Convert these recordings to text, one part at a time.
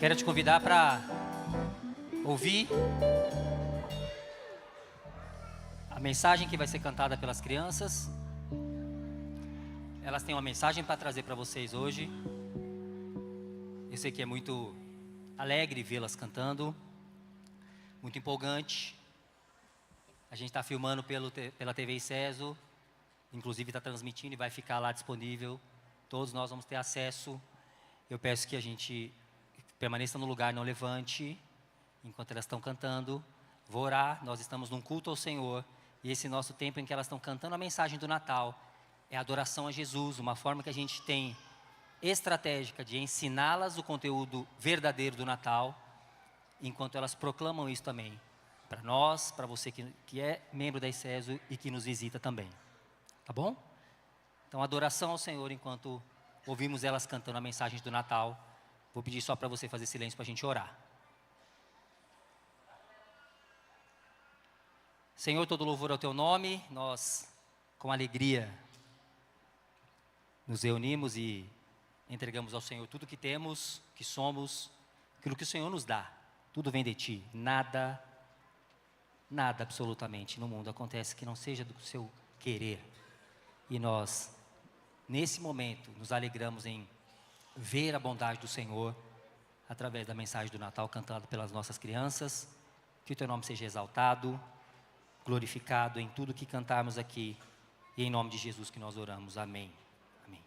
Quero te convidar para ouvir a mensagem que vai ser cantada pelas crianças. Elas têm uma mensagem para trazer para vocês hoje. Eu sei que é muito alegre vê-las cantando, muito empolgante. A gente está filmando pela TV ICESO, inclusive está transmitindo e vai ficar lá disponível. Todos nós vamos ter acesso. Eu peço que a gente permaneça no lugar, não levante, enquanto elas estão cantando. Vou orar, nós estamos num culto ao Senhor, e esse nosso tempo em que elas estão cantando a mensagem do Natal é adoração a Jesus, uma forma que a gente tem estratégica de ensiná-las o conteúdo verdadeiro do Natal, enquanto elas proclamam isso também, para nós, para você que é membro da ICESO e que nos visita também, tá bom? Então, adoração ao Senhor enquanto ouvimos elas cantando a mensagem do Natal. Vou pedir só para você fazer silêncio para a gente orar. Senhor, todo louvor ao Teu nome. Nós, com alegria, nos reunimos e entregamos ao Senhor tudo que temos, que somos, aquilo que o Senhor nos dá. Tudo vem de Ti. Nada absolutamente no mundo acontece que não seja do Seu querer. E nós, nesse momento, nos alegramos em ver a bondade do Senhor através da mensagem do Natal cantada pelas nossas crianças. Que o Teu nome seja exaltado, glorificado em tudo que cantarmos aqui, e em nome de Jesus que nós oramos. Amém. Amém.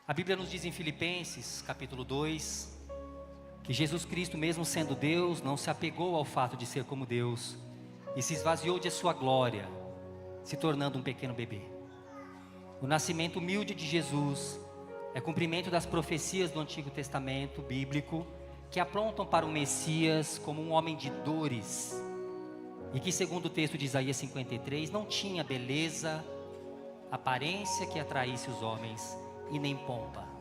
A Bíblia nos diz em Filipenses, capítulo 2, que Jesus Cristo, mesmo sendo Deus, não se apegou ao fato de ser como Deus e se esvaziou de sua glória, se tornando um pequeno bebê. O nascimento humilde de Jesus é cumprimento das profecias do Antigo Testamento bíblico que apontam para o Messias como um homem de dores e que, segundo o texto de Isaías 53, não tinha beleza, aparência que atraísse os homens e nem pompa.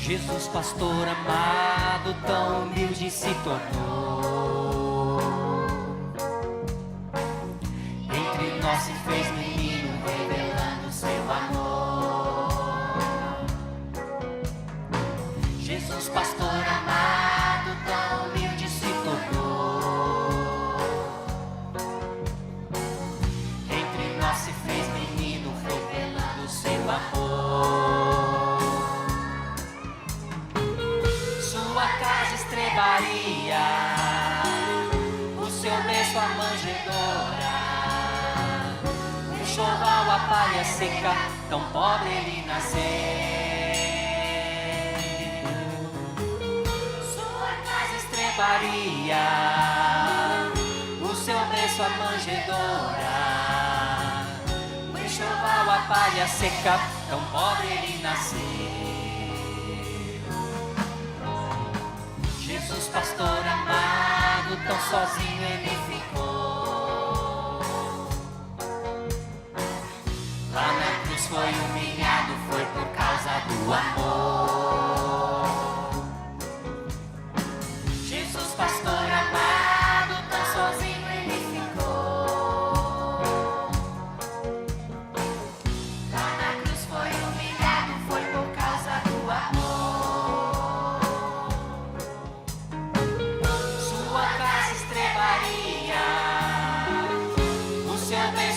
Jesus, pastor amado, tão humilde se tornou. Entre nós se fez menino, revelando seu amor. Jesus, pastor amado, tão humilde se tornou. Entre nós se fez menino, revelando seu amor. Estrebaria, o seu berço a manjedoura, o enxoval a palha seca, tão pobre ele nasceu. Sua casa estrebaria, o seu berço a manjedoura, o enxoval a palha seca, tão pobre ele nasceu. Jesus, pastor amado, tão sozinho ele ficou. Lá na cruz foi humilhado, foi por causa do amor. Jesus, pastor amado, tão sozinho ele ficou. Lá na cruz foi humilhado, foi por causa do amor.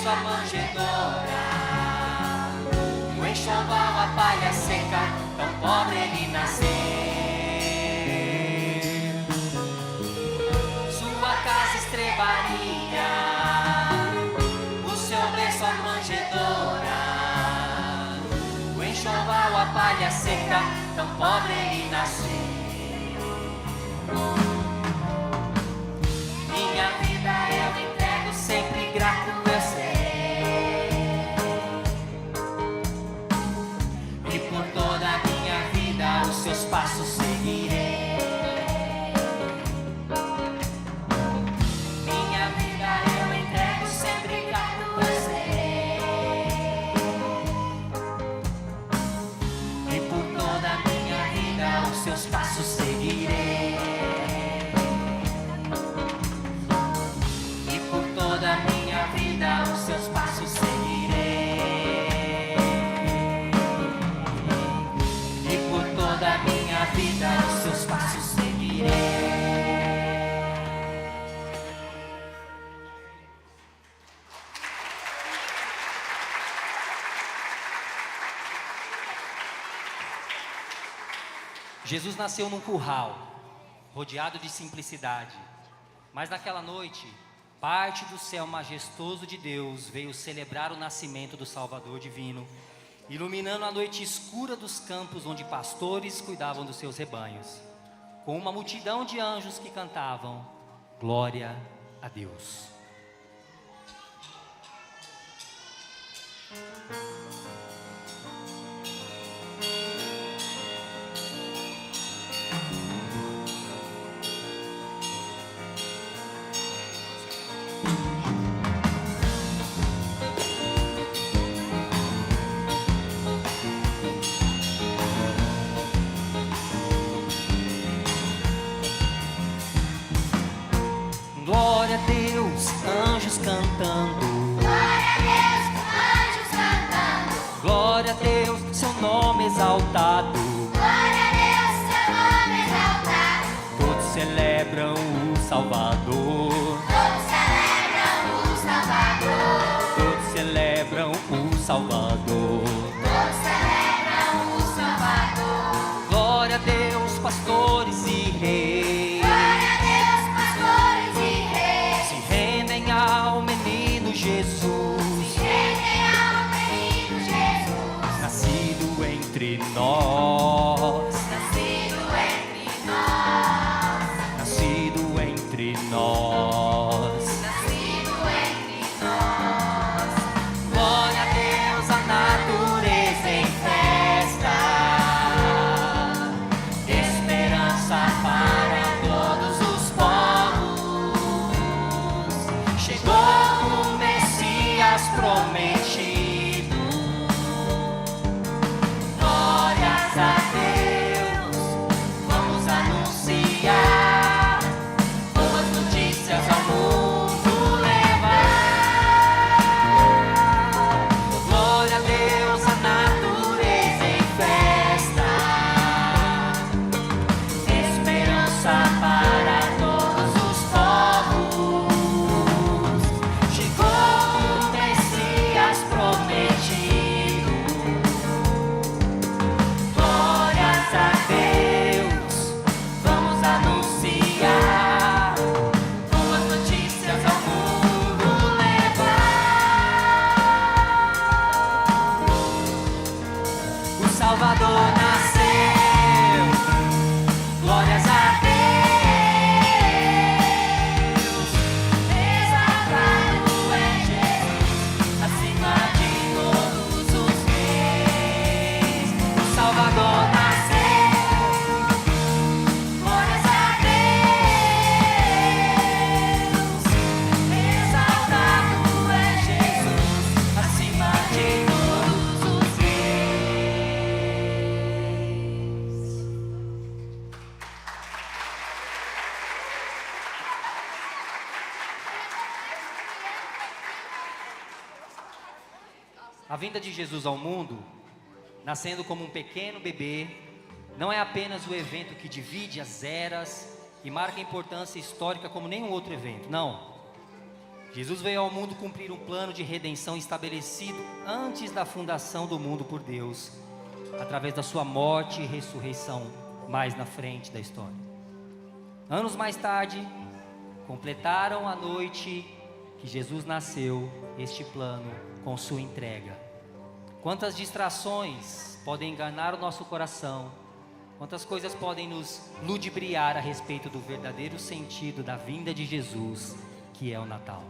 A manjedoura, o enxoval a palha seca, tão pobre ele nasceu. Sua casa estrebaria, o seu berço a manjedoura, o enxoval a palha seca, tão pobre ele nasceu. Minha vida eu entrego, sempre grato eu serei. Jesus nasceu num curral, rodeado de simplicidade. Mas naquela noite, parte do céu majestoso de Deus veio celebrar o nascimento do Salvador divino, iluminando a noite escura dos campos onde pastores cuidavam dos seus rebanhos, com uma multidão de anjos que cantavam: glória a Deus. Glória a Deus, anjos cantando. Glória a Deus, anjos cantando. Glória a Deus, seu nome exaltado. Glória a Deus, seu nome exaltado. Todos celebram o Salvador. Todos celebram o Salvador. Todos celebram o Salvador. Todos celebram o Salvador. Glória a Deus, pastores e reis. Glória a Deus, pastores e reis. Se rendem ao menino Jesus, Rendem ao menino Jesus. nascido entre nós. Nascido entre nós. Nascido entre nós. Nascido entre nós. Glória a Deus, a natureza em festa. Esperança para todos os povos. Chegou o Messias prometido. Glórias a Deus, vamos anunciar. Boas notícias ao mundo levar. Glória a Deus, a natureza em festa. Esperança para todos os povos. Chegou o Messias prometido. Glórias a Deus, vamos anunciar. Boas notícias ao mundo levar. O Salvador nasceu. Glórias a Deus. Exaltado é Jesus, acima de todos os reis. O Salvador nasceu. Glórias a Deus. Exaltado é Jesus, acima de todos os reis. A vinda de Jesus ao mundo, nascendo como um pequeno bebê, não é apenas o evento que divide as eras e marca importância histórica como nenhum outro evento, não. Jesus veio ao mundo cumprir um plano de redenção estabelecido antes da fundação do mundo por Deus, através da sua morte e ressurreição mais na frente da história. Anos mais tarde, completaram a noite que Jesus nasceu, este plano com sua entrega. Quantas distrações podem enganar o nosso coração, quantas coisas podem nos ludibriar a respeito do verdadeiro sentido da vinda de Jesus, que é o Natal.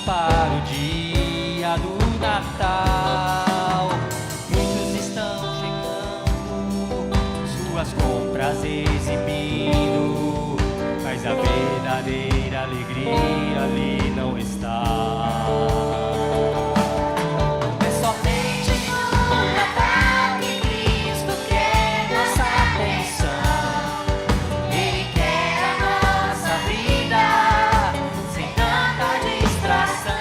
para o dia do Natal. Muitos estão chegando, suas compras exibindo, mas a verdadeira alegria ali não está. É somente no Natal que Cristo quer nossa atenção. Ele quer a nossa vida sem tanta distração.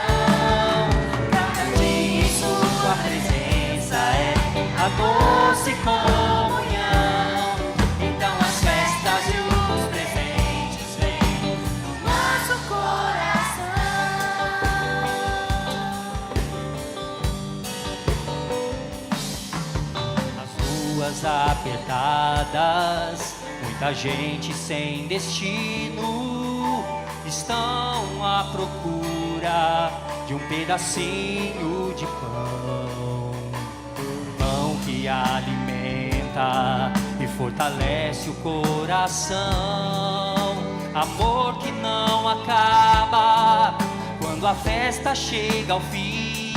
Cada dia em sua presença é a doce comunhão. Então as festas e os presentes vêm no nosso coração. As ruas apertadas, muita gente sem destino, estão à procura de um pedacinho de pão. Pão que alimenta e fortalece o coração. Amor que não acaba quando a festa chega ao fim.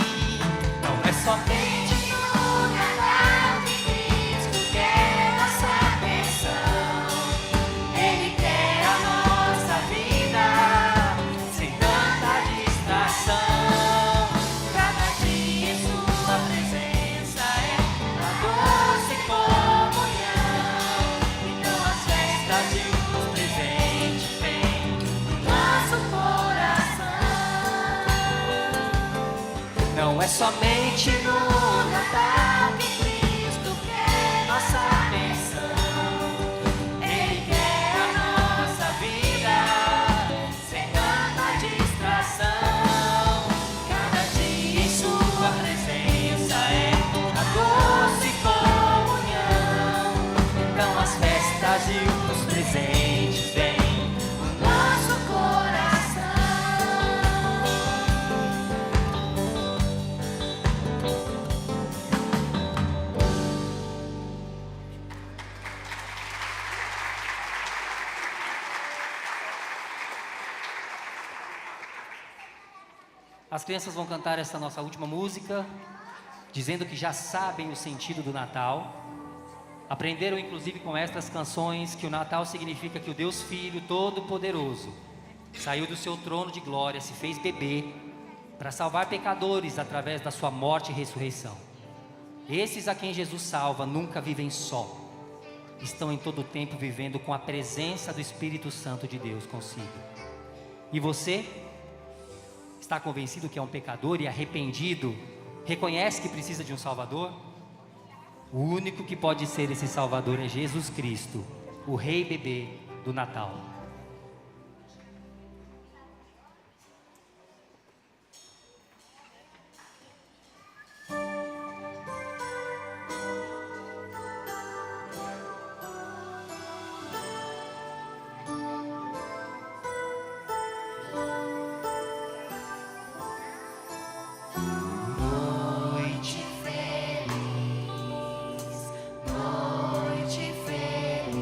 Não é somente no Natal que Cristo quer nossa atenção. Ele quer a nossa vida sem tanta distração. Cada dia em sua presença é a doce comunhão. Então as festas e os presentes vêm no nosso coração. Não é somente no Natal que Cristo quer nossa atenção. Ele quer a nossa vida sem tanta distração. Cada dia em sua presença é a doce comunhão. Então as festas e os presentes vêm no nosso coração. As crianças vão cantar essa nossa última música, dizendo que já sabem o sentido do Natal. Aprenderam inclusive com estas canções que o Natal significa que o Deus Filho Todo-Poderoso saiu do seu trono de glória, se fez bebê, para salvar pecadores através da sua morte e ressurreição. Esses a quem Jesus salva nunca vivem só, estão em todo o tempo vivendo com a presença do Espírito Santo de Deus consigo. E você? Está convencido que é um pecador e arrependido? Reconhece que precisa de um Salvador? O único que pode ser esse Salvador é Jesus Cristo, o Rei Bebê do Natal. Noite feliz, noite feliz.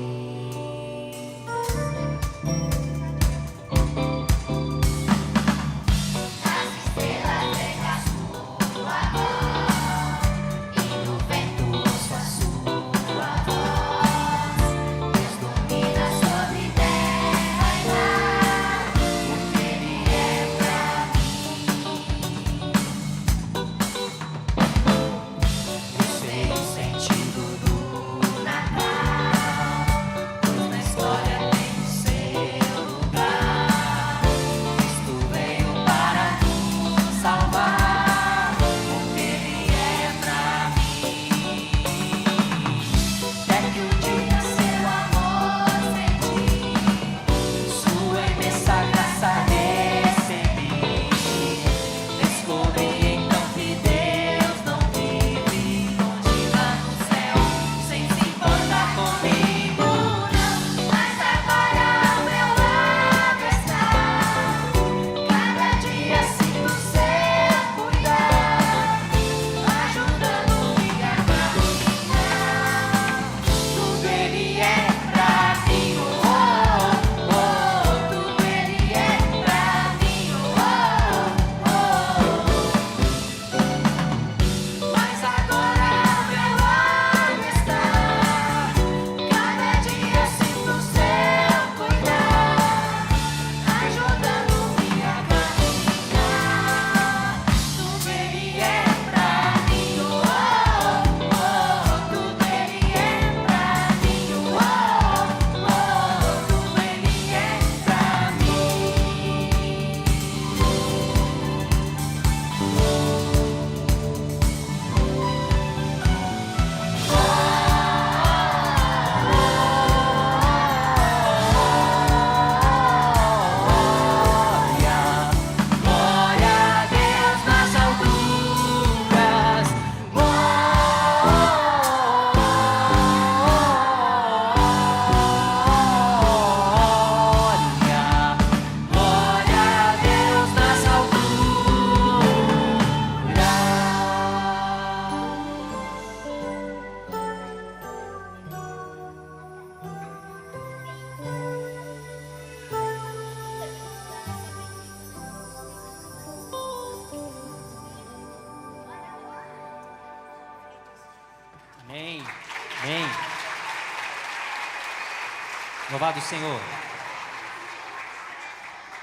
Louvado o Senhor.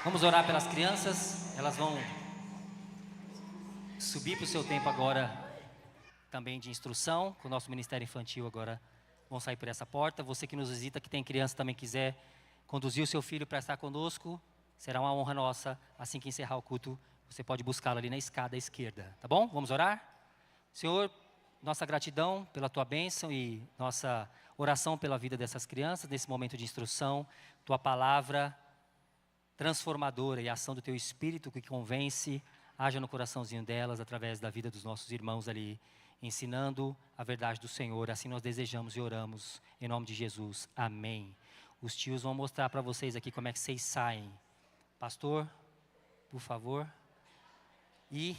Vamos orar pelas crianças. Elas vão subir para o seu tempo agora também de instrução. Com o nosso Ministério Infantil agora vão sair por essa porta. Você que nos visita, que tem criança também quiser conduzir o seu filho para estar conosco, será uma honra nossa. Assim que encerrar o culto, você pode buscá-lo ali na escada à esquerda. Tá bom? Vamos orar? Senhor, nossa gratidão pela Tua bênção e nossa oração pela vida dessas crianças, nesse momento de instrução. Tua palavra transformadora e a ação do Teu Espírito que convence, haja no coraçãozinho delas, através da vida dos nossos irmãos ali, ensinando a verdade do Senhor. Assim nós desejamos e oramos, em nome de Jesus. Amém. Os tios vão mostrar para vocês aqui como é que vocês saem. Pastor, por favor. E...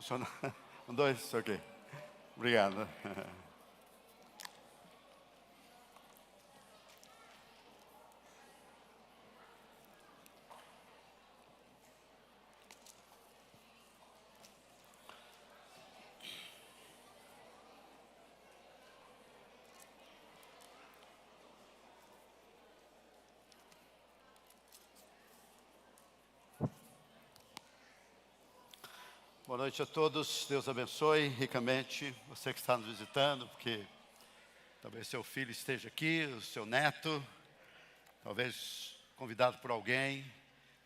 Funciona? Um, dois, ok. Obrigado. Boa noite a todos, Deus abençoe ricamente você que está nos visitando, porque talvez seu filho esteja aqui, o seu neto, talvez convidado por alguém,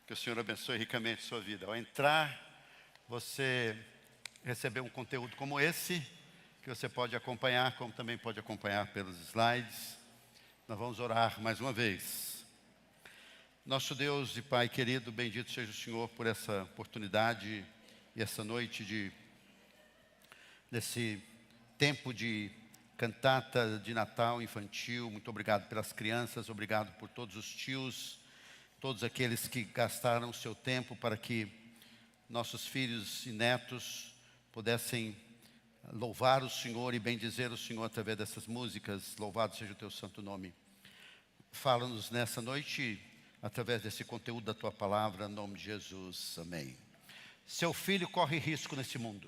que o Senhor abençoe ricamente sua vida. Ao entrar, você recebeu um conteúdo como esse, que você pode acompanhar, como também pode acompanhar pelos slides. Nós vamos orar mais uma vez. Nosso Deus e Pai querido, bendito seja o Senhor por essa oportunidade e essa noite nesse tempo de cantata de Natal infantil. Muito obrigado pelas crianças, obrigado por todos os tios, todos aqueles que gastaram o seu tempo para que nossos filhos e netos pudessem louvar o Senhor e bendizer o Senhor através dessas músicas. Louvado seja o teu santo nome. Fala-nos nessa noite através desse conteúdo da tua palavra, em nome de Jesus. Amém. Seu filho corre risco nesse mundo.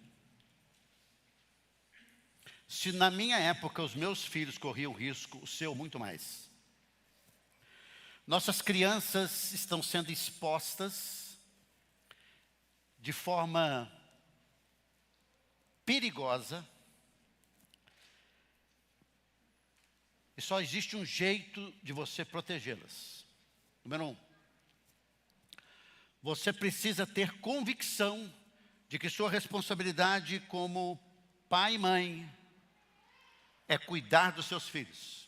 Se na minha época os meus filhos corriam risco, o seu muito mais. Nossas crianças estão sendo expostas de forma perigosa. E só existe um jeito de você protegê-las. Número 1. Você precisa ter convicção de que sua responsabilidade como pai e mãe é cuidar dos seus filhos.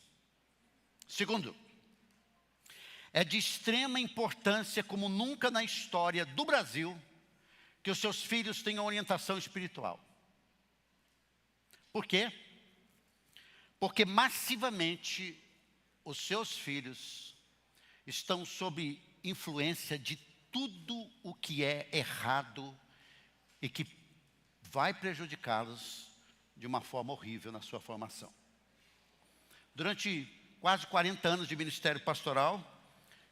Segundo, é de extrema importância, como nunca na história do Brasil, que os seus filhos tenham orientação espiritual. Por quê? Porque massivamente os seus filhos estão sob influência de tudo o que é errado e que vai prejudicá-los de uma forma horrível na sua formação. Durante quase 40 anos de ministério pastoral,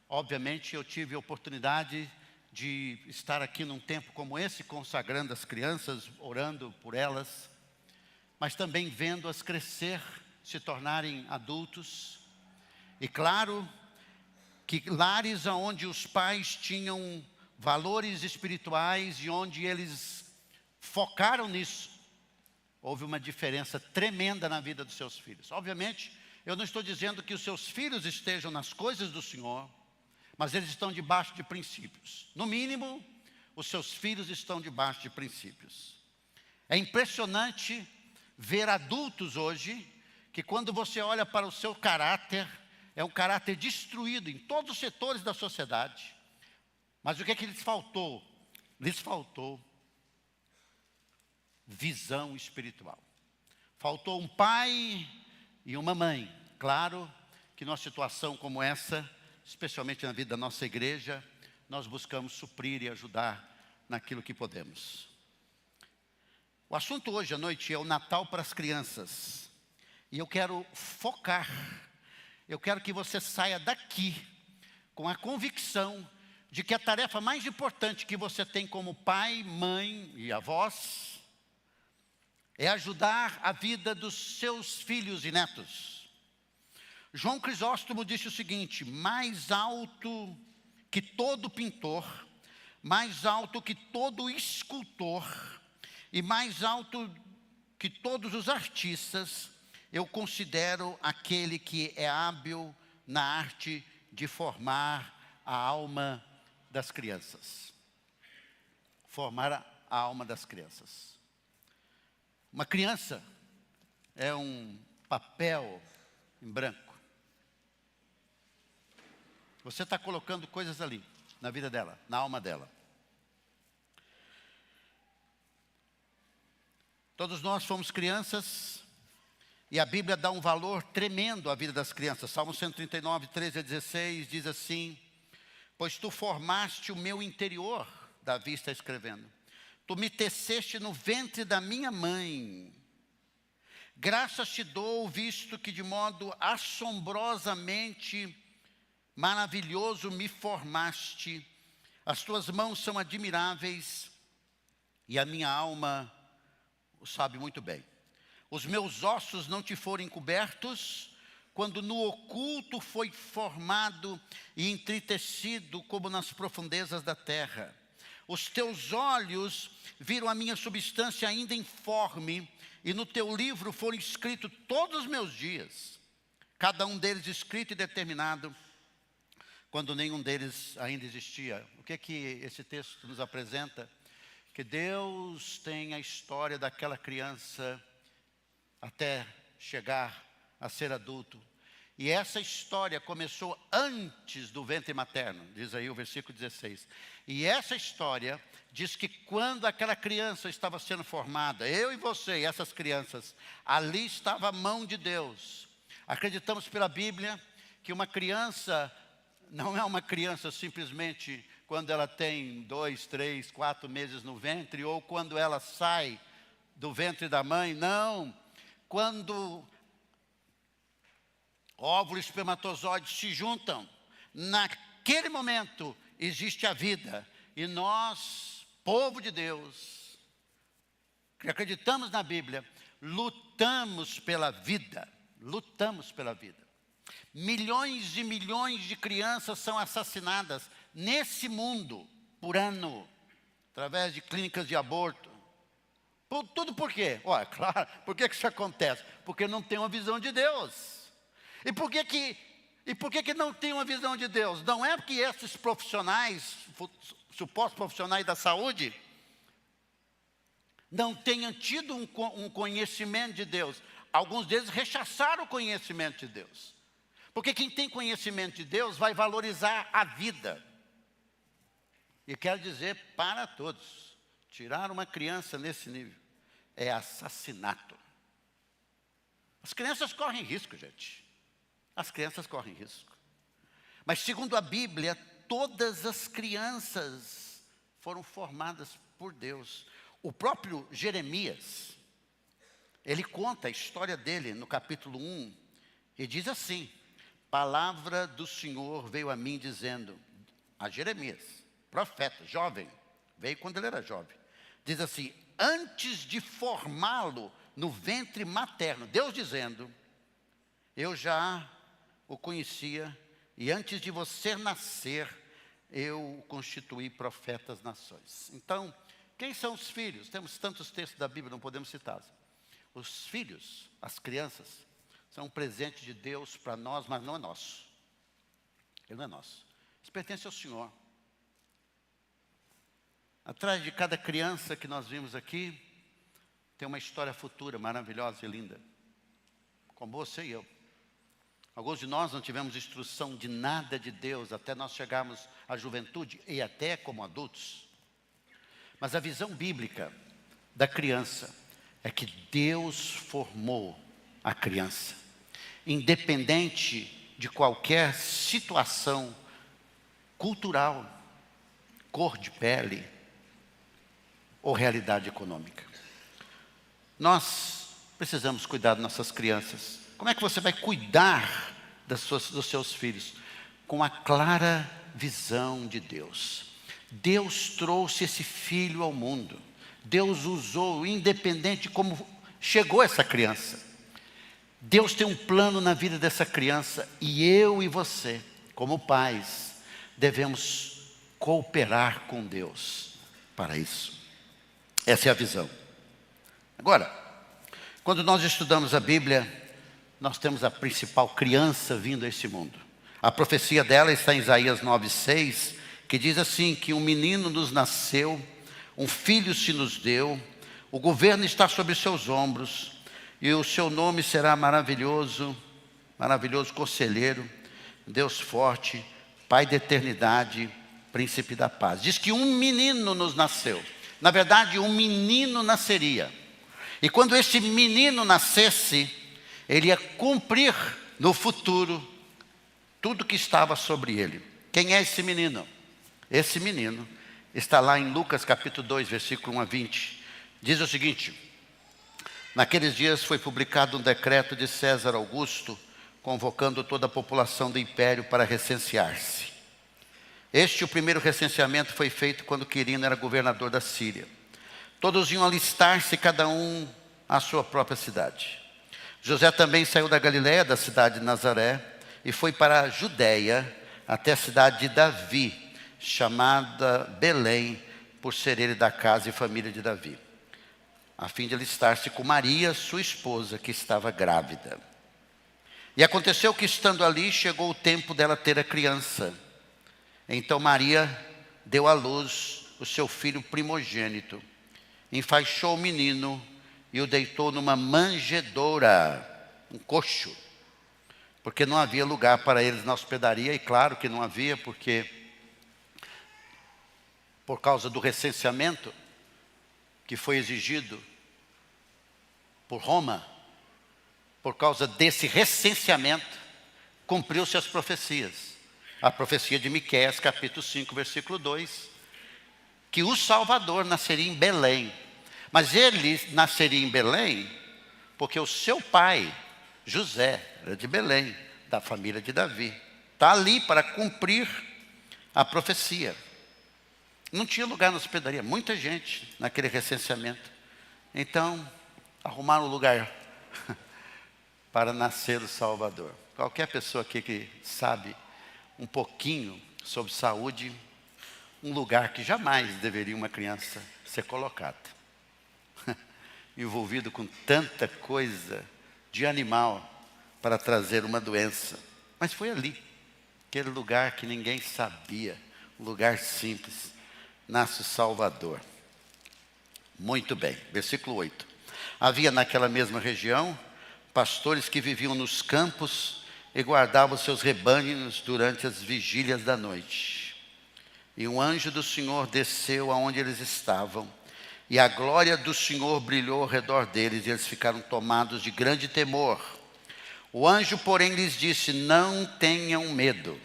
obviamente eu tive a oportunidade de estar aqui num tempo como esse, consagrando as crianças, orando por elas, mas também vendo-as crescer, se tornarem adultos. E claro que lares onde os pais tinham valores espirituais e onde eles focaram nisso, houve uma diferença tremenda na vida dos seus filhos. Obviamente, eu não estou dizendo que os seus filhos estejam nas coisas do Senhor, mas eles estão debaixo de princípios. No mínimo, os seus filhos estão debaixo de princípios. É impressionante ver adultos hoje, que quando você olha para o seu caráter, é um caráter destruído em todos os setores da sociedade. Mas o que é que lhes faltou? Lhes faltou visão espiritual. Faltou um pai e uma mãe. Claro que numa situação como essa, especialmente na vida da nossa igreja, nós buscamos suprir e ajudar naquilo que podemos. O assunto hoje à noite é o Natal para as crianças. E eu quero focar, eu quero que você saia daqui com a convicção de que a tarefa mais importante que você tem como pai, mãe e avós é ajudar a vida dos seus filhos e netos. João Crisóstomo disse o seguinte: mais alto que todo pintor, mais alto que todo escultor e mais alto que todos os artistas, eu considero aquele que é hábil na arte de formar a alma das crianças. Formar a alma das crianças. Uma criança é um papel em branco. Você está colocando coisas ali, na vida dela, na alma dela. Todos nós fomos crianças e a Bíblia dá um valor tremendo à vida das crianças. Salmo 139, 13 a 16 diz assim: pois tu formaste o meu interior, Davi está escrevendo. Tu me teceste no ventre da minha mãe. Graças te dou, visto que de modo assombrosamente maravilhoso me formaste. As tuas mãos são admiráveis e a minha alma o sabe muito bem. Os meus ossos não te foram encobertos, quando no oculto foi formado e entretecido como nas profundezas da terra. Os teus olhos viram a minha substância ainda informe, e no teu livro foram escritos todos os meus dias, cada um deles escrito e determinado, quando nenhum deles ainda existia. O que é que esse texto nos apresenta? Que Deus tem a história daquela criança até chegar a ser adulto. E essa história começou antes do ventre materno, diz aí o versículo 16. E essa história diz que quando aquela criança estava sendo formada, eu e você e essas crianças, ali estava a mão de Deus. Acreditamos pela Bíblia que uma criança não é uma criança simplesmente quando ela tem 2, 3, 4 meses no ventre, ou quando ela sai do ventre da mãe, não. Quando óvulo e espermatozoide se juntam, naquele momento existe a vida. E nós, povo de Deus, que acreditamos na Bíblia, lutamos pela vida. Lutamos pela vida. Milhões e milhões de crianças são assassinadas nesse mundo por ano, através de clínicas de aborto. Tudo por quê? Olha, claro, por que isso acontece? Porque não tem uma visão de Deus. E por que não tem uma visão de Deus? Não é porque esses profissionais, supostos profissionais da saúde, não tenham tido um conhecimento de Deus. Alguns deles rechaçaram o conhecimento de Deus. Porque quem tem conhecimento de Deus vai valorizar a vida. E quero dizer para todos, tirar uma criança nesse nível é assassinato. As crianças correm risco, gente. As crianças correm risco. Mas segundo a Bíblia, todas as crianças foram formadas por Deus. O próprio Jeremias, ele conta a história dele no capítulo 1 e diz assim: palavra do Senhor veio a mim dizendo, a Jeremias, profeta, jovem, veio quando ele era jovem, diz assim: antes de formá-lo no ventre materno, Deus dizendo, eu já o conhecia, e antes de você nascer, eu o constituí profeta às nações. Então, quem são os filhos? Temos tantos textos da Bíblia, não podemos citá-los. Os filhos, as crianças, são um presente de Deus para nós, mas não é nosso. Ele não é nosso. Isso pertence ao Senhor. Atrás de cada criança que nós vimos aqui, tem uma história futura maravilhosa e linda. Como você e eu. Alguns de nós não tivemos instrução de nada de Deus até nós chegarmos à juventude e até como adultos. Mas a visão bíblica da criança é que Deus formou a criança, independente de qualquer situação cultural, cor de pele ou realidade econômica. Nós precisamos cuidar das nossas crianças. Como é que você vai cuidar dos seus filhos? Com a clara visão de Deus. Deus trouxe esse filho ao mundo. Deus usou, independente de como chegou essa criança. Deus tem um plano na vida dessa criança e eu e você, como pais, devemos cooperar com Deus para isso. Essa é a visão. Agora, quando nós estudamos a Bíblia, nós temos a principal criança vindo a esse mundo. A profecia dela está em Isaías 9:6, que diz assim, que um menino nos nasceu, um filho se nos deu, o governo está sobre seus ombros, e o seu nome será maravilhoso, maravilhoso conselheiro, Deus forte, Pai da eternidade, príncipe da paz. Diz que um menino nos nasceu. Na verdade, um menino nasceria. E quando esse menino nascesse, ele ia cumprir no futuro tudo que estava sobre ele. Quem é esse menino? Esse menino está lá em Lucas capítulo 2, versículo 1 a 20. Diz o seguinte: naqueles dias foi publicado um decreto de César Augusto, convocando toda a população do império para recensear-se. O primeiro recenseamento foi feito quando Quirino era governador da Síria. Todos iam alistar-se, cada um à sua própria cidade. José também saiu da Galiléia, da cidade de Nazaré, e foi para a Judéia, até a cidade de Davi, chamada Belém, por ser ele da casa e família de Davi, a fim de alistar-se com Maria, sua esposa, que estava grávida. E aconteceu que, estando ali, chegou o tempo dela ter a criança. Então Maria deu à luz o seu filho primogênito, enfaixou o menino e o deitou numa manjedoura, um coxo, porque não havia lugar para eles na hospedaria. E claro que não havia, porque por causa do recenseamento que foi exigido por Roma, por causa desse recenseamento, cumpriu-se as profecias. A profecia de Miqueias, capítulo 5, versículo 2, que o Salvador nasceria em Belém. Mas ele nasceria em Belém porque o seu pai, José, era de Belém, da família de Davi. Está ali para cumprir a profecia. Não tinha lugar na hospedaria, muita gente naquele recenseamento. Então, arrumaram um lugar para nascer o Salvador. Qualquer pessoa aqui que sabe um pouquinho sobre saúde, um lugar que jamais deveria uma criança ser colocada. Envolvido com tanta coisa de animal para trazer uma doença. Mas foi ali, aquele lugar que ninguém sabia, um lugar simples, nasce o Salvador. Muito bem, versículo 8. Havia naquela mesma região pastores que viviam nos campos e guardavam seus rebanhos durante as vigílias da noite. E um anjo do Senhor desceu aonde eles estavam, e a glória do Senhor brilhou ao redor deles, e eles ficaram tomados de grande temor. O anjo, porém, lhes disse: não tenham medo,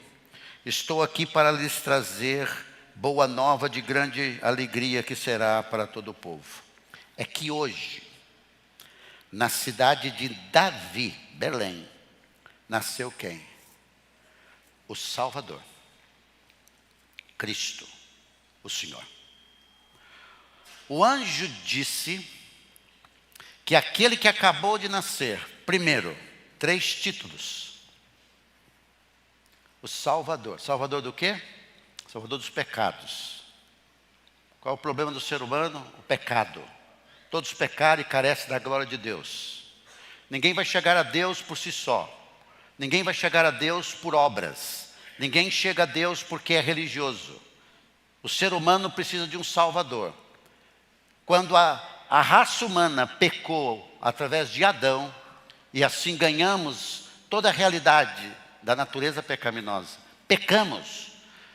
estou aqui para lhes trazer boa nova de grande alegria, que será para todo o povo. É que hoje, na cidade de Davi, Belém, nasceu quem? O Salvador, Cristo, o Senhor. O anjo disse que aquele que acabou de nascer, primeiro, 3 títulos. O Salvador. Salvador do quê? Salvador dos pecados. Qual é o problema do ser humano? O pecado. Todos pecaram e carecem da glória de Deus. Ninguém vai chegar a Deus por si só. Ninguém vai chegar a Deus por obras. Ninguém chega a Deus porque é religioso. O ser humano precisa de um Salvador. Quando a raça humana pecou através de Adão, e assim ganhamos toda a realidade da natureza pecaminosa, pecamos,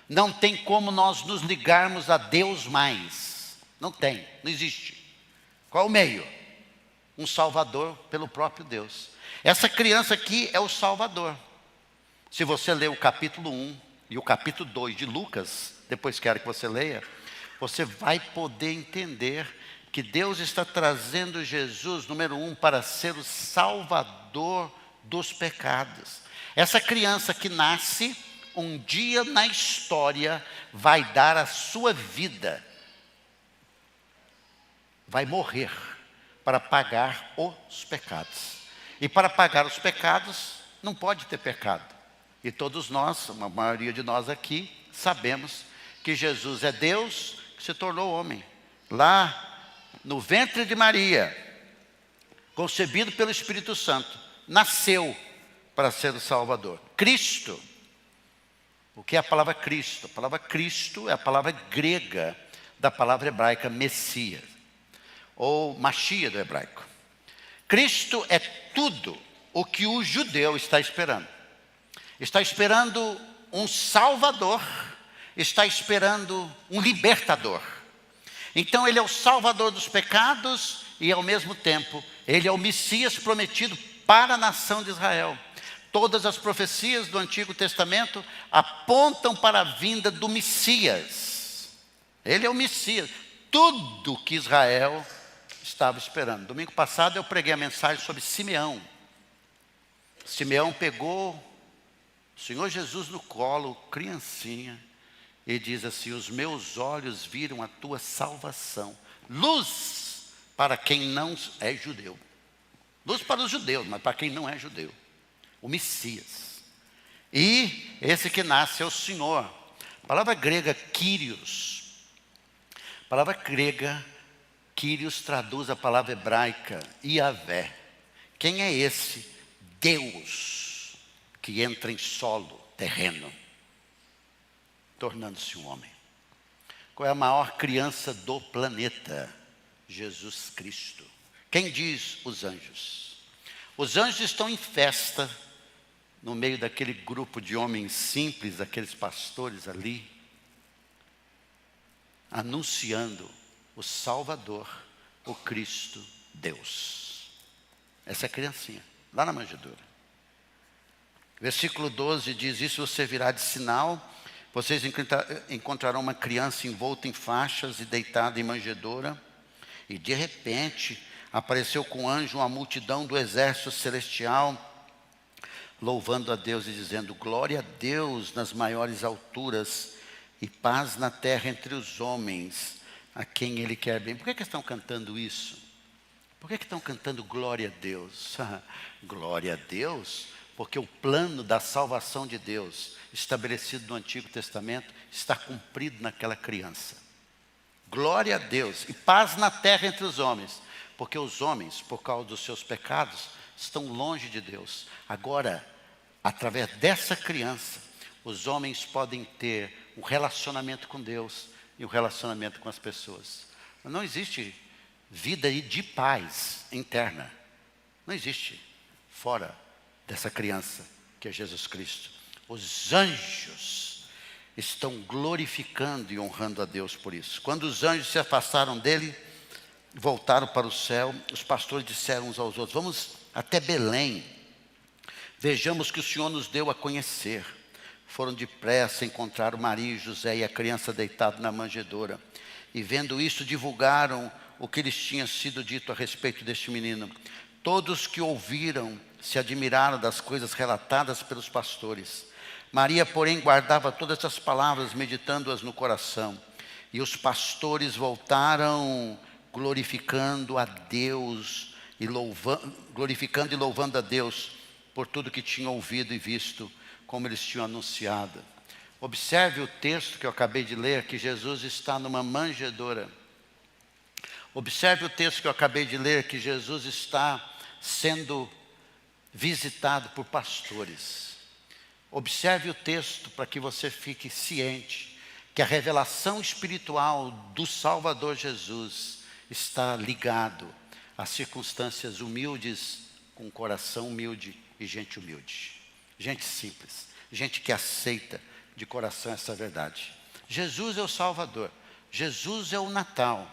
não tem como nós nos ligarmos a Deus mais. Não tem, não existe. Qual o meio? Um Salvador pelo próprio Deus. Essa criança aqui é o Salvador. Se você ler o capítulo 1 e o capítulo 2 de Lucas, depois quero que você leia, você vai poder entender que Deus está trazendo Jesus, número 1, para ser o Salvador dos pecados. Essa criança que nasce, um dia na história, vai dar a sua vida, vai morrer para pagar os pecados. E para pagar os pecados, não pode ter pecado. E todos nós, a maioria de nós aqui, sabemos que Jesus é Deus que se tornou homem. Lá no ventre de Maria, concebido pelo Espírito Santo, nasceu para ser o Salvador. Cristo. O que é a palavra Cristo? A palavra Cristo é a palavra grega da palavra hebraica Messias, ou Machia do hebraico. Cristo é tudo o que o judeu está esperando. Está esperando um Salvador, está esperando um libertador. Então ele é o Salvador dos pecados e ao mesmo tempo ele é o Messias prometido para a nação de Israel. Todas as profecias do Antigo Testamento apontam para a vinda do Messias. Ele é o Messias. Tudo que Israel estava esperando. Domingo passado eu preguei a mensagem sobre Simeão. Simeão pegou o Senhor Jesus no colo, criancinha, e diz assim: os meus olhos viram a tua salvação, luz para quem não é judeu. Luz para os judeus, mas para quem não é judeu. O Messias. E esse que nasce é o Senhor. A palavra grega Kyrios. A palavra grega Kyrios traduz a palavra hebraica Yahvé. Quem é esse Deus que entra em solo terreno, tornando-se um homem? Qual é a maior criança do planeta? Jesus Cristo. Quem diz? Os anjos. Os anjos estão em festa no meio daquele grupo de homens simples, aqueles pastores ali, anunciando o Salvador, o Cristo, Deus. Essa é a criancinha, lá na manjedoura. Versículo 12 diz: isso você virá de sinal, vocês encontrarão uma criança envolta em faixas e deitada em manjedoura. E de repente apareceu com o anjo uma multidão do exército celestial, louvando a Deus e dizendo: glória a Deus nas maiores alturas e paz na terra entre os homens, a quem Ele quer bem. Por que estão cantando isso? Por que estão cantando glória a Deus? Glória a Deus, porque o plano da salvação de Deus, estabelecido no Antigo Testamento, está cumprido naquela criança. Glória a Deus e paz na terra entre os homens, porque os homens, por causa dos seus pecados, estão longe de Deus. Agora, através dessa criança, os homens podem ter um relacionamento com Deus e um relacionamento com as pessoas. Não existe vida de paz interna. Não existe fora dessa criança que é Jesus Cristo. Os anjos estão glorificando e honrando a Deus por isso. Quando os anjos se afastaram dele, voltaram para o céu, os pastores disseram uns aos outros: vamos até Belém, vejamos que o Senhor nos deu a conhecer. Foram depressa, encontraram Maria e José e a criança deitado na manjedoura. E vendo isso, divulgaram o que lhes tinha sido dito a respeito deste menino. Todos que ouviram se admiraram das coisas relatadas pelos pastores. Maria, porém, guardava todas essas palavras, meditando-as no coração. E os pastores voltaram glorificando a Deus e louvando a Deus por tudo que tinham ouvido e visto, como eles tinham anunciado. Observe o texto que eu acabei de ler, que Jesus está numa manjedoura. Observe o texto que eu acabei de ler, que Jesus está sendo visitado por pastores. Observe o texto para que você fique ciente que a revelação espiritual do Salvador Jesus está ligado a circunstâncias humildes, com coração humilde e gente humilde. Gente simples, gente que aceita de coração essa verdade. Jesus é o Salvador, Jesus é o Natal.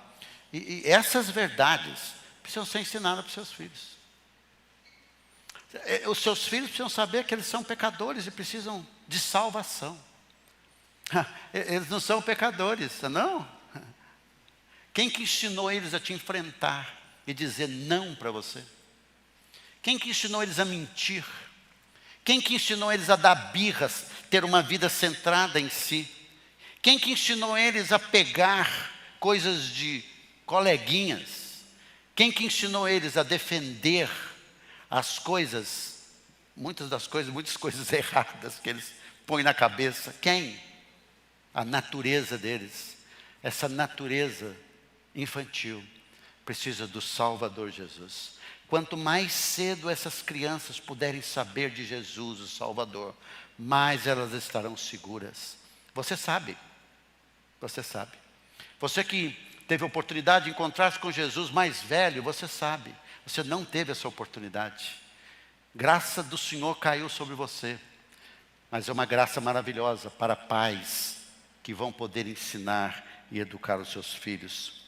E essas verdades precisam ser ensinadas para os seus filhos. Os seus filhos precisam saber que eles são pecadores e precisam de salvação. Eles não são pecadores, não? Quem que ensinou eles a te enfrentar e dizer não para você? Quem que ensinou eles a mentir? Quem que ensinou eles a dar birras, ter uma vida centrada em si? Quem que ensinou eles a pegar coisas de coleguinhas? Quem que ensinou eles a defender as coisas, muitas coisas erradas que eles põem na cabeça? Quem? A natureza deles, essa natureza infantil, precisa do Salvador Jesus. Quanto mais cedo essas crianças puderem saber de Jesus, o Salvador, mais elas estarão seguras. Você sabe. Você que teve a oportunidade de encontrar-se com Jesus mais velho, você sabe. Você não teve essa oportunidade. Graça do Senhor caiu sobre você. Mas é uma graça maravilhosa para pais que vão poder ensinar e educar os seus filhos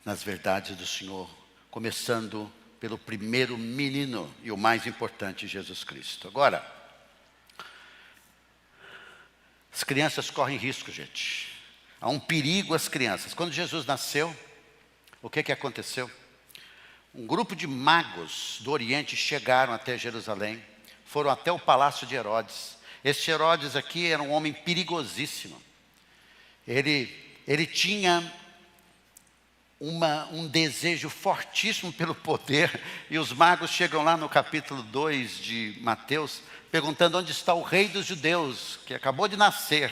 nas verdades do Senhor, começando pelo primeiro menino e o mais importante, Jesus Cristo. Agora, as crianças correm risco, gente. Há um perigo às crianças. Quando Jesus nasceu, o que aconteceu? Um grupo de magos do Oriente chegaram até Jerusalém, foram até o palácio de Herodes. Esse Herodes aqui era um homem perigosíssimo. Ele tinha um desejo fortíssimo pelo poder, e os magos chegam lá no capítulo 2 de Mateus, perguntando onde está o rei dos judeus, que acabou de nascer.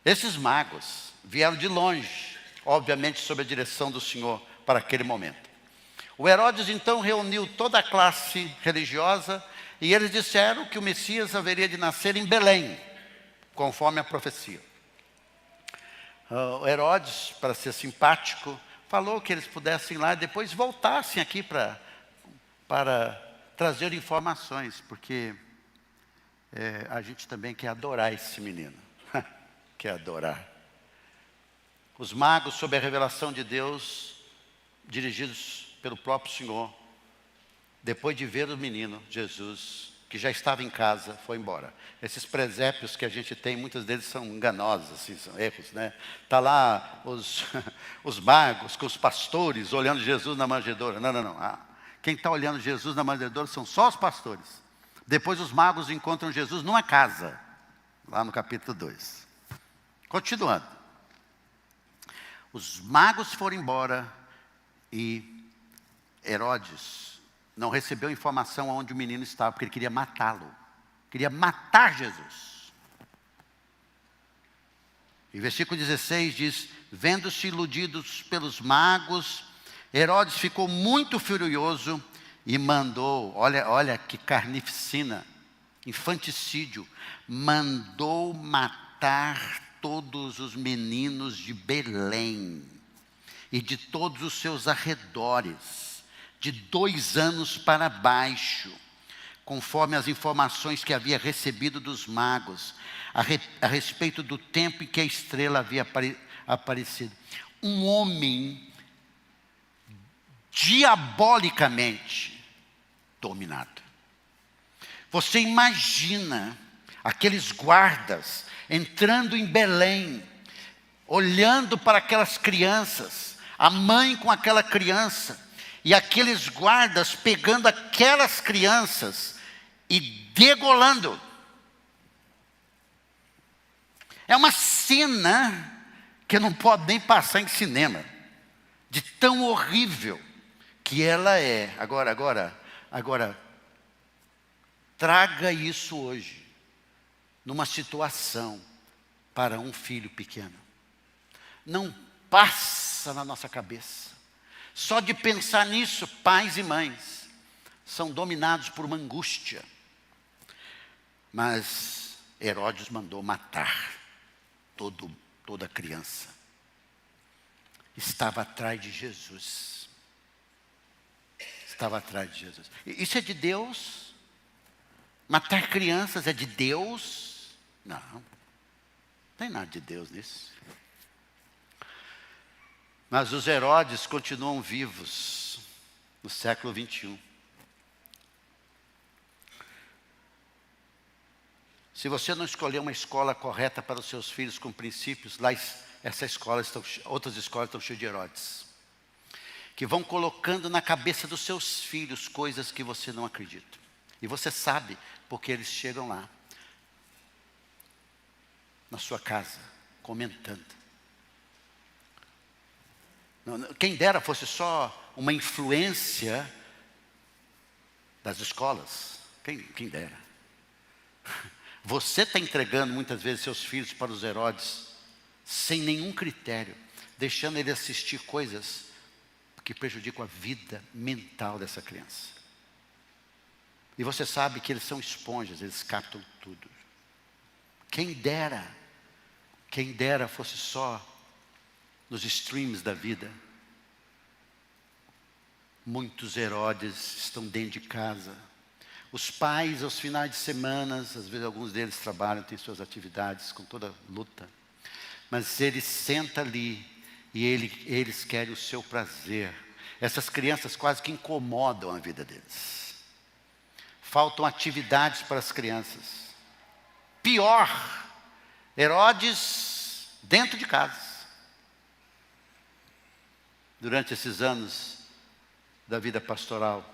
Esses magos vieram de longe, obviamente sob a direção do Senhor, para aquele momento. O Herodes então reuniu toda a classe religiosa, e eles disseram que o Messias haveria de nascer em Belém, conforme a profecia. O Herodes, para ser simpático, falou que eles pudessem ir lá e depois voltassem aqui para trazer informações, porque a gente também quer adorar esse menino. Quer adorar. Os magos, sob a revelação de Deus, dirigidos pelo próprio Senhor, depois de ver o menino, Jesus, que já estava em casa, foi embora. Esses presépios que a gente tem, muitos deles são enganosos, assim, são erros, né? Está lá os magos com os pastores olhando Jesus na manjedoura. Não. Quem está olhando Jesus na manjedoura são só os pastores. Depois os magos encontram Jesus numa casa, lá no capítulo 2. Continuando. Os magos foram embora e Herodes não recebeu informação onde o menino estava, porque ele queria matá-lo. Queria matar Jesus. E versículo 16 diz: vendo-se iludidos pelos magos, Herodes ficou muito furioso e mandou, olha que carnificina, infanticídio, mandou matar todos os meninos de Belém e de todos os seus arredores, de 2 anos para baixo, conforme as informações que havia recebido dos magos, a respeito do tempo em que a estrela havia aparecido. Um homem diabolicamente dominado. Você imagina aqueles guardas entrando em Belém, olhando para aquelas crianças, a mãe com aquela criança, e aqueles guardas pegando aquelas crianças e degolando. É uma cena que não pode nem passar em cinema, de tão horrível que ela é. Agora, traga isso hoje, numa situação para um filho pequeno. não passa na nossa cabeça. Só de pensar nisso, pais e mães são dominados por uma angústia. Mas Herodes mandou matar toda criança. Estava atrás de Jesus. Estava atrás de Jesus. Isso é de Deus? Matar crianças é de Deus? Não tem nada de Deus nisso. Mas os Herodes continuam vivos no século 21. Se você não escolher uma escola correta para os seus filhos com princípios, lá outras escolas estão cheias de Herodes, que vão colocando na cabeça dos seus filhos coisas que você não acredita. E você sabe, porque eles chegam lá, na sua casa, comentando. Quem dera fosse só uma influência das escolas. Quem dera. Você está entregando muitas vezes seus filhos para os Herodes, sem nenhum critério, deixando ele assistir coisas que prejudicam a vida mental dessa criança. E você sabe que eles são esponjas, eles captam tudo. Quem dera fosse só nos streams da vida. Muitos Herodes estão dentro de casa. Os pais, aos finais de semana, às vezes alguns deles trabalham, têm suas atividades com toda luta. Mas eles sentam ali e eles querem o seu prazer. Essas crianças quase que incomodam a vida deles. Faltam atividades para as crianças. Pior, Herodes dentro de casa. Durante esses anos da vida pastoral,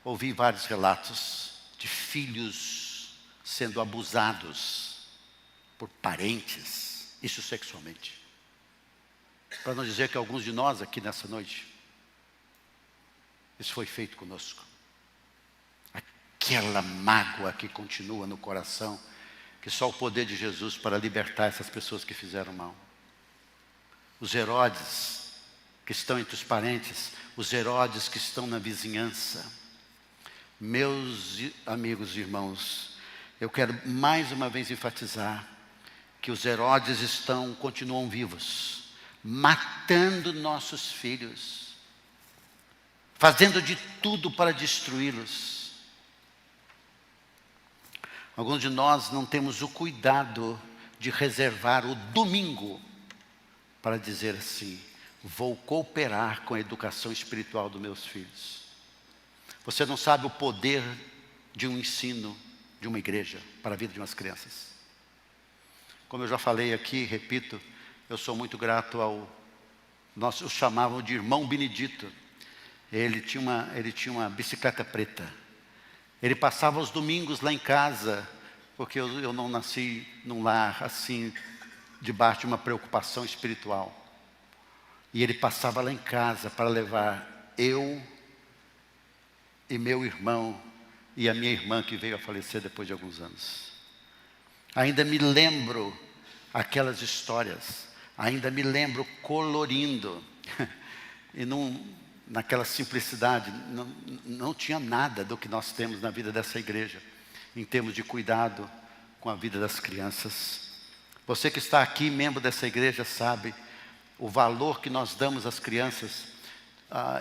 ouvi vários relatos de filhos sendo abusados por parentes, isso sexualmente. Para não dizer que alguns de nós aqui nessa noite, isso foi feito conosco. Aquela mágoa que continua no coração, que só o poder de Jesus para libertar essas pessoas que fizeram mal. Os Herodes que estão entre os parentes, os Herodes que estão na vizinhança. Meus amigos e irmãos, eu quero mais uma vez enfatizar que os Herodes continuam vivos, matando nossos filhos, fazendo de tudo para destruí-los. Alguns de nós não temos o cuidado de reservar o domingo para dizer assim: vou cooperar com a educação espiritual dos meus filhos. Você não sabe o poder de um ensino de uma igreja para a vida de umas crianças. Como eu já falei aqui, repito, eu sou muito grato nós o chamavam de irmão Benedito. Ele tinha uma bicicleta preta. Ele passava os domingos lá em casa, porque eu não nasci num lar assim, debaixo de uma preocupação espiritual. E ele passava lá em casa para levar eu e meu irmão e a minha irmã que veio a falecer depois de alguns anos. Ainda me lembro aquelas histórias, ainda me lembro colorindo. E naquela simplicidade, não tinha nada do que nós temos na vida dessa igreja, em termos de cuidado com a vida das crianças. Você que está aqui, membro dessa igreja, sabe o valor que nós damos às crianças,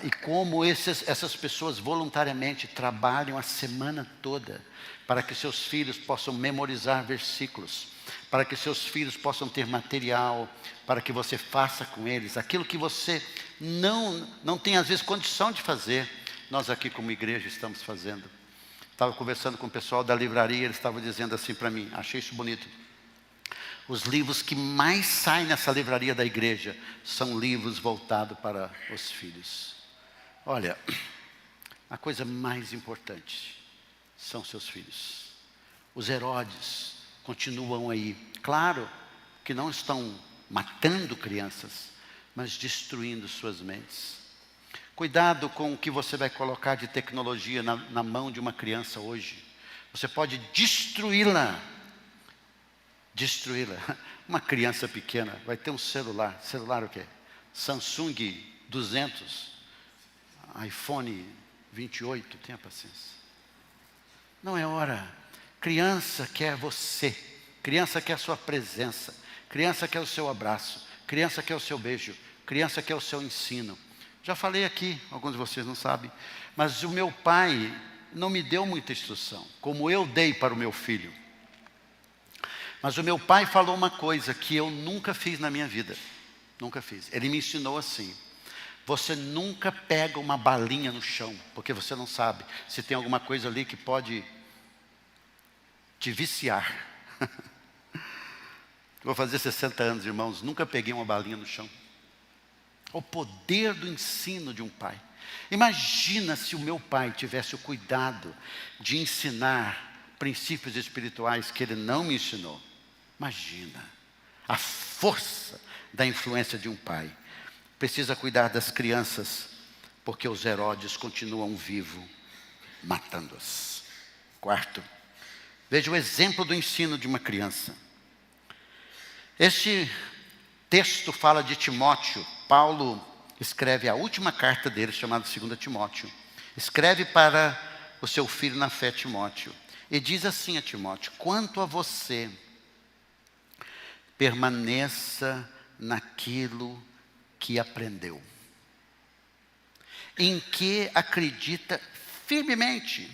e como essas pessoas voluntariamente trabalham a semana toda para que seus filhos possam memorizar versículos, para que seus filhos possam ter material, para que você faça com eles aquilo que você não tem às vezes condição de fazer. Nós aqui como igreja estamos fazendo. Estava conversando com o pessoal da livraria, eles estavam dizendo assim para mim, achei isso bonito: os livros que mais saem nessa livraria da igreja são livros voltados para os filhos. Olha, a coisa mais importante são seus filhos. Os Herodes continuam aí. Claro que não estão matando crianças, mas destruindo suas mentes. Cuidado com o que você vai colocar de tecnologia na mão de uma criança hoje. Você pode destruí-la destruí-la. Uma criança pequena vai ter um celular. Celular o quê? Samsung 200, iPhone 28, tenha paciência. Não é hora. Criança quer você. Criança quer a sua presença. Criança quer o seu abraço. Criança quer o seu beijo. Criança quer o seu ensino. Já falei aqui, alguns de vocês não sabem, mas o meu pai não me deu muita instrução, como eu dei para o meu filho. Mas o meu pai falou uma coisa que eu nunca fiz na minha vida. Nunca fiz. Ele me ensinou assim: você nunca pega uma balinha no chão, porque você não sabe se tem alguma coisa ali que pode te viciar. Vou fazer 60 anos, irmãos, nunca peguei uma balinha no chão. O poder do ensino de um pai. Imagina se o meu pai tivesse o cuidado de ensinar princípios espirituais que ele não me ensinou. Imagina a força da influência de um pai. Precisa cuidar das crianças, porque os Herodes continuam vivos, matando-as. Quarto, veja o exemplo do ensino de uma criança. Este texto fala de Timóteo. Paulo escreve a última carta dele, chamada 2 Timóteo. Escreve para o seu filho na fé, Timóteo. E diz assim a Timóteo: quanto a você, permaneça naquilo que aprendeu, em que acredita firmemente,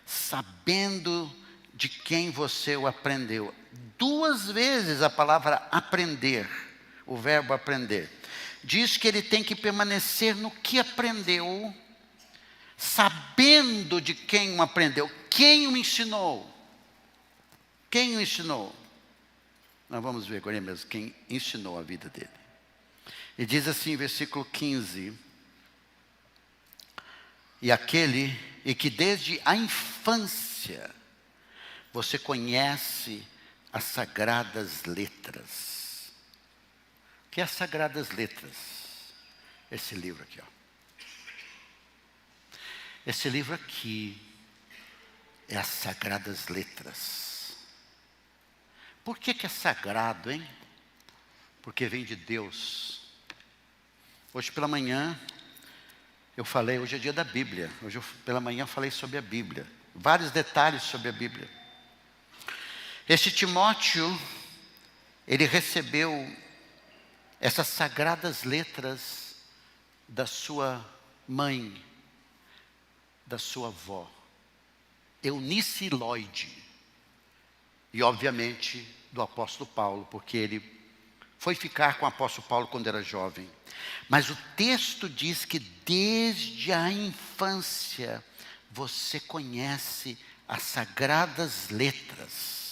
sabendo de quem você o aprendeu. 2 vezes a palavra aprender, o verbo aprender, diz que ele tem que permanecer no que aprendeu, sabendo de quem o aprendeu. Quem o ensinou? Quem o ensinou? Nós vamos ver agora mesmo quem ensinou a vida dele. E diz assim, versículo 15: e que desde a infância você conhece as sagradas letras. O que é as sagradas letras? Esse livro aqui, ó. Esse livro aqui é as sagradas letras. Por que é sagrado, hein? Porque vem de Deus. Hoje pela manhã eu falei, hoje é dia da Bíblia. Hoje pela manhã eu falei sobre a Bíblia. Vários detalhes sobre a Bíblia. Este Timóteo, ele recebeu essas sagradas letras da sua mãe, da sua avó, Eunice Lloyd, e obviamente do apóstolo Paulo, porque ele foi ficar com o apóstolo Paulo quando era jovem. Mas o texto diz que desde a infância você conhece as sagradas letras,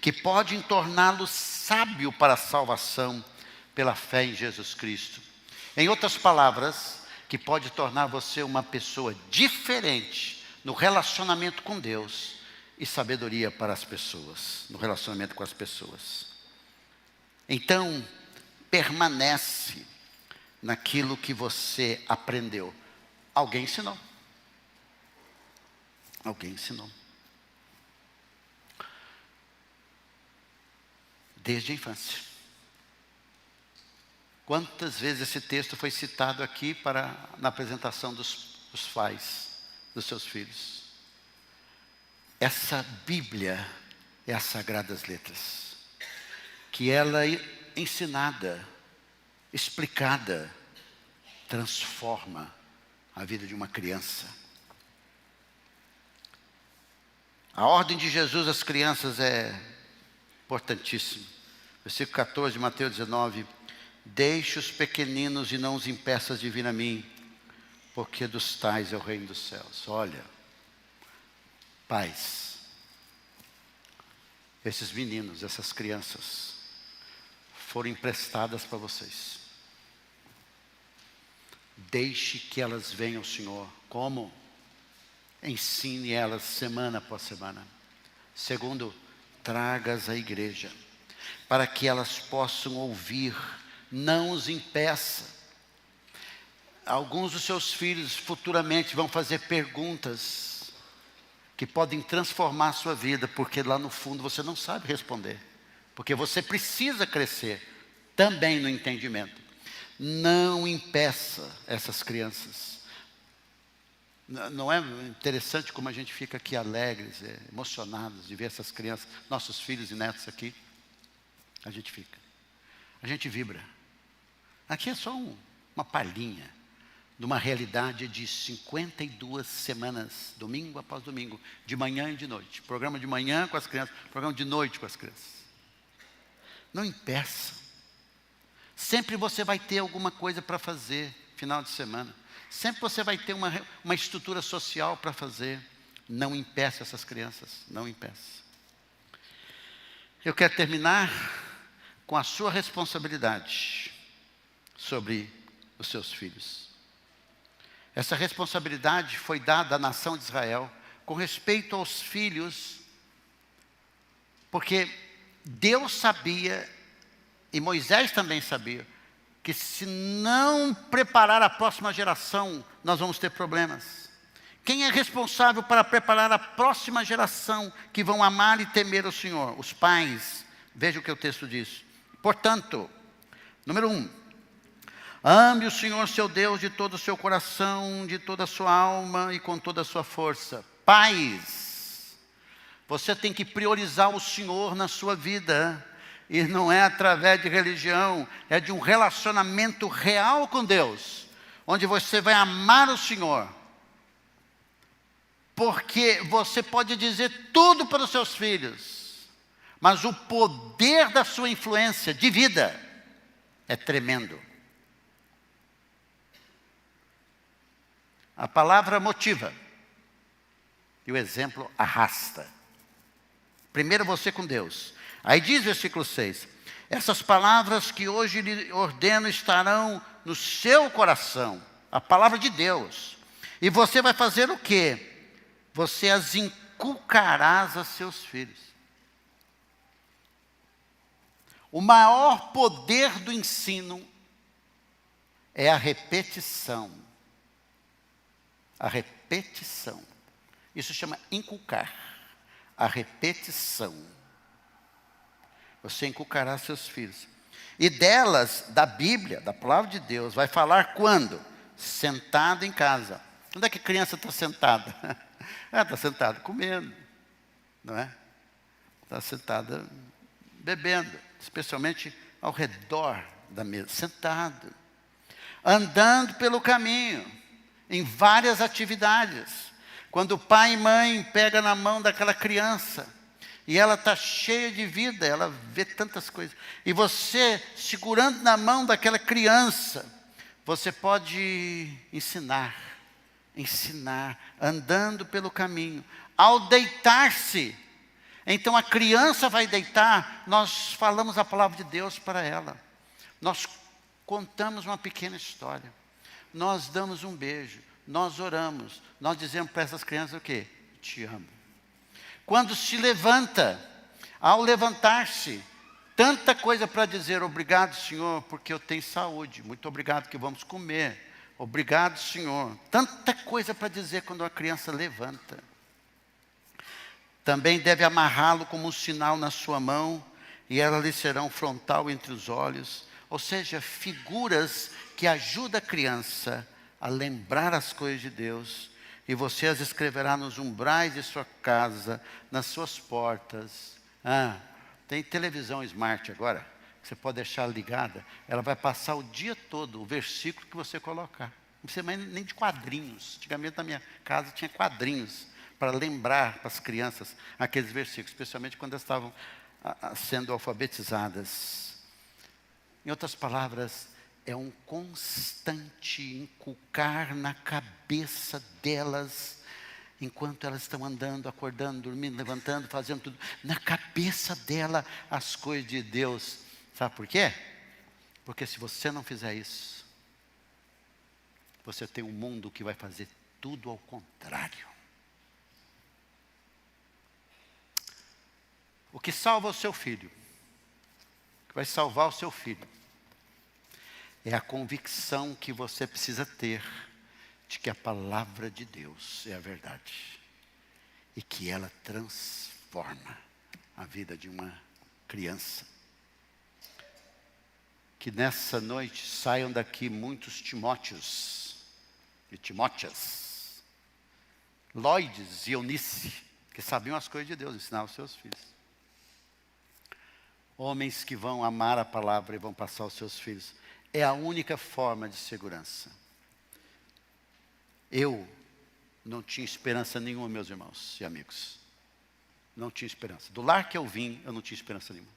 que podem torná-lo sábio para a salvação pela fé em Jesus Cristo. Em outras palavras, que pode tornar você uma pessoa diferente no relacionamento com Deus e sabedoria para as pessoas, no relacionamento com as pessoas. Então, permanece naquilo que você aprendeu. Alguém ensinou. Alguém ensinou. Desde a infância. Quantas vezes esse texto foi citado aqui na apresentação dos pais, dos seus filhos? Essa Bíblia é as sagradas letras, que ela é ensinada, explicada, transforma a vida de uma criança. A ordem de Jesus às crianças é importantíssima. Versículo 14 de Mateus 19: deixe os pequeninos e não os impeças de vir a mim, porque dos tais é o reino dos céus. Olha, pais, esses meninos, essas crianças, foram emprestadas para vocês. Deixe que elas venham ao Senhor. Como? Ensine elas semana após semana. Segundo, traga-as à igreja, para que elas possam ouvir. Não os impeça. Alguns dos seus filhos futuramente vão fazer perguntas que podem transformar a sua vida, porque lá no fundo você não sabe responder. porque você precisa crescer também no entendimento. Não impeça essas crianças. Não é interessante como a gente fica aqui alegres, emocionados de ver essas crianças, nossos filhos e netos aqui? A gente fica. A gente vibra. Aqui é só uma palhinha de uma realidade de 52 semanas, domingo após domingo, de manhã e de noite. Programa de manhã com as crianças, programa de noite com as crianças. Não impeça. Sempre você vai ter alguma coisa para fazer, final de semana. Sempre você vai ter uma estrutura social para fazer. Não impeça essas crianças, não impeça. Eu quero terminar com a sua responsabilidade sobre os seus filhos. Essa responsabilidade foi dada à nação de Israel com respeito aos filhos, porque Deus sabia, e Moisés também sabia, que se não preparar a próxima geração, nós vamos ter problemas. Quem é responsável para preparar a próxima geração que vão amar e temer o Senhor? Os pais. Veja o que o texto diz. Portanto, número 1, ame o Senhor seu Deus de todo o seu coração, de toda a sua alma e com toda a sua força. Pais, você tem que priorizar o Senhor na sua vida. E não é através de religião, é de um relacionamento real com Deus, onde você vai amar o Senhor. Porque você pode dizer tudo para os seus filhos, mas o poder da sua influência de vida é tremendo. A palavra motiva, e o exemplo arrasta. Primeiro você com Deus. Aí diz versículo 6, essas palavras que hoje lhe ordeno estarão no seu coração, a palavra de Deus. E você vai fazer o quê? Você as inculcarás a seus filhos. O maior poder do ensino é a repetição. A repetição. Isso chama inculcar. A repetição. Você inculcará seus filhos. E delas, da Bíblia, da palavra de Deus, vai falar quando? Sentado em casa. Onde é que a criança está sentada? Ela está sentada comendo, não é? Está sentada bebendo, especialmente ao redor da mesa, sentado. Andando pelo caminho, em várias atividades. Quando o pai e mãe pegam na mão daquela criança, e ela está cheia de vida, ela vê tantas coisas. E você, segurando na mão daquela criança, você pode ensinar, andando pelo caminho. Ao deitar-se, então a criança vai deitar, nós falamos a palavra de Deus para ela. Nós contamos uma pequena história. Nós damos um beijo, nós oramos, nós dizemos para essas crianças o quê? Te amo. Quando se levanta, ao levantar-se, tanta coisa para dizer, obrigado Senhor, porque eu tenho saúde, muito obrigado que vamos comer, obrigado Senhor, tanta coisa para dizer quando a criança levanta. Também deve amarrá-lo como um sinal na sua mão, e ela lhe será um frontal entre os olhos, ou seja, figuras que ajudam a criança a lembrar as coisas de Deus. E você as escreverá nos umbrais de sua casa, nas suas portas. Tem televisão smart agora, que você pode deixar ligada. Ela vai passar o dia todo o versículo que você colocar. Não precisa nem de quadrinhos. Antigamente na minha casa tinha quadrinhos para lembrar para as crianças aqueles versículos, especialmente quando elas estavam sendo alfabetizadas. Em outras palavras, é um constante inculcar na cabeça delas, enquanto elas estão andando, acordando, dormindo, levantando, fazendo tudo, na cabeça dela as coisas de Deus. Sabe por quê? Porque se você não fizer isso, você tem um mundo que vai fazer tudo ao contrário. O que salva o seu filho, o que vai salvar o seu filho, é a convicção que você precisa ter de que a palavra de Deus é a verdade. E que ela transforma a vida de uma criança. Que nessa noite saiam daqui muitos Timóteos e Timóteas, Lloydes e Eunice, que sabiam as coisas de Deus, ensinar aos seus filhos. Homens que vão amar a palavra e vão passar aos seus filhos. É a única forma de segurança. Eu não tinha esperança nenhuma, meus irmãos e amigos. Não tinha esperança. Do lar que eu vim, eu não tinha esperança nenhuma.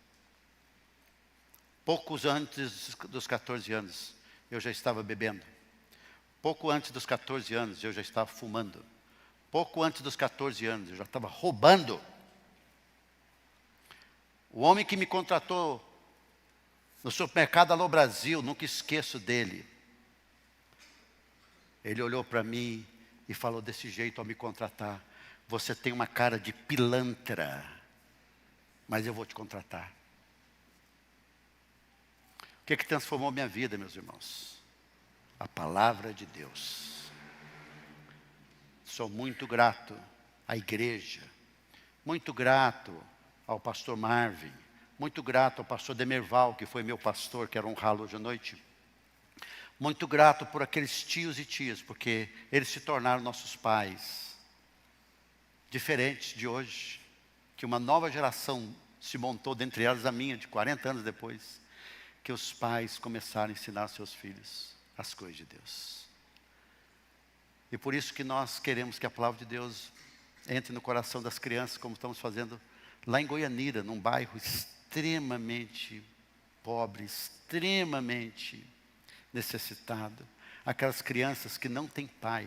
Poucos antes dos 14 anos, eu já estava bebendo. Pouco antes dos 14 anos, eu já estava fumando. Pouco antes dos 14 anos, eu já estava roubando. O homem que me contratou no supermercado Alô Brasil, nunca esqueço dele. Ele olhou para mim e falou desse jeito ao me contratar: você tem uma cara de pilantra, mas eu vou te contratar. O que transformou minha vida, meus irmãos? A palavra de Deus. Sou muito grato à igreja, muito grato ao pastor Marvin, muito grato ao pastor Demerval, que foi meu pastor, quero honrá-lo hoje à noite. Muito grato por aqueles tios e tias, porque eles se tornaram nossos pais. Diferentes de hoje, que uma nova geração se montou, dentre elas a minha, de 40 anos depois, que os pais começaram a ensinar aos seus filhos as coisas de Deus. E por isso que nós queremos que a palavra de Deus entre no coração das crianças, como estamos fazendo lá em Goianira, num bairro extremamente pobre, extremamente necessitado. Aquelas crianças que não têm pai,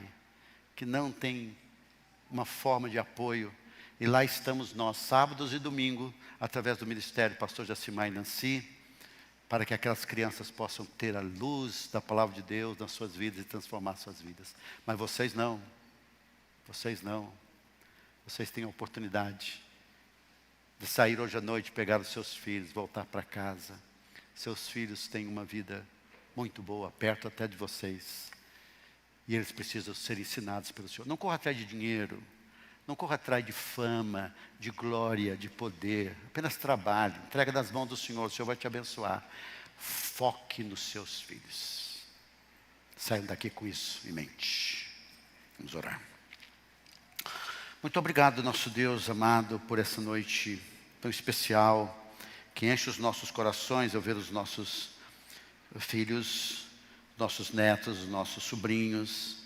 que não têm uma forma de apoio. E lá estamos nós, sábados e domingo, através do ministério pastor Jacimar e Nancy, para que aquelas crianças possam ter a luz da palavra de Deus nas suas vidas e transformar suas vidas. Mas vocês não. Vocês não. Vocês têm a oportunidade de sair hoje à noite, pegar os seus filhos, voltar para casa. Seus filhos têm uma vida muito boa, perto até de vocês. E eles precisam ser ensinados pelo Senhor. Não corra atrás de dinheiro. Não corra atrás de fama, de glória, de poder. Apenas trabalhe. Entrega nas mãos do Senhor. O Senhor vai te abençoar. Foque nos seus filhos. Saiam daqui com isso em mente. Vamos orar. Muito obrigado, nosso Deus amado, por essa noite tão especial, que enche os nossos corações ao ver os nossos filhos, nossos netos, nossos sobrinhos,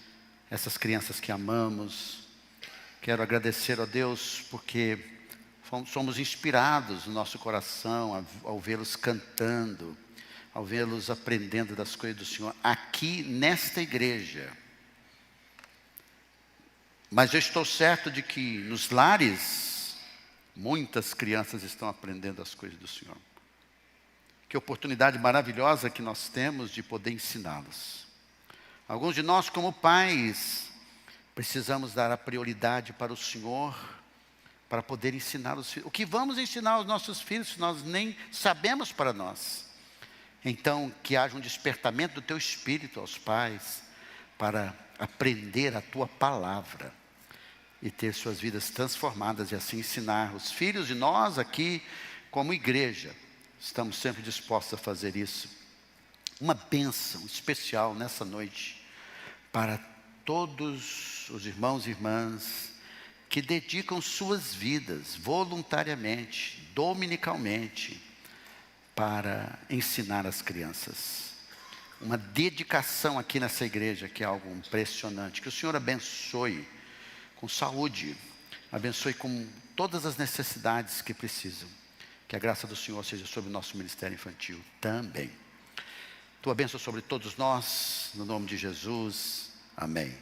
essas crianças que amamos. Quero agradecer a Deus porque somos inspirados no nosso coração ao vê-los cantando, ao vê-los aprendendo das coisas do Senhor, aqui nesta igreja. Mas eu estou certo de que nos lares, muitas crianças estão aprendendo as coisas do Senhor. Que oportunidade maravilhosa que nós temos de poder ensiná-los. Alguns de nós, como pais, precisamos dar a prioridade para o Senhor, para poder ensinar os filhos. O que vamos ensinar aos nossos filhos, se nós nem sabemos para nós? Então, que haja um despertamento do teu espírito aos pais, para aprender a tua palavra, e ter suas vidas transformadas, e assim ensinar os filhos. E nós aqui, como igreja, estamos sempre dispostos a fazer isso. Uma bênção especial nessa noite, para todos os irmãos e irmãs que dedicam suas vidas voluntariamente, dominicalmente, para ensinar as crianças. Uma dedicação aqui nessa igreja que é algo impressionante. Que o Senhor abençoe com saúde, abençoe com todas as necessidades que precisam. Que a graça do Senhor seja sobre o nosso ministério infantil também. Tua bênção sobre todos nós, no nome de Jesus. Amém.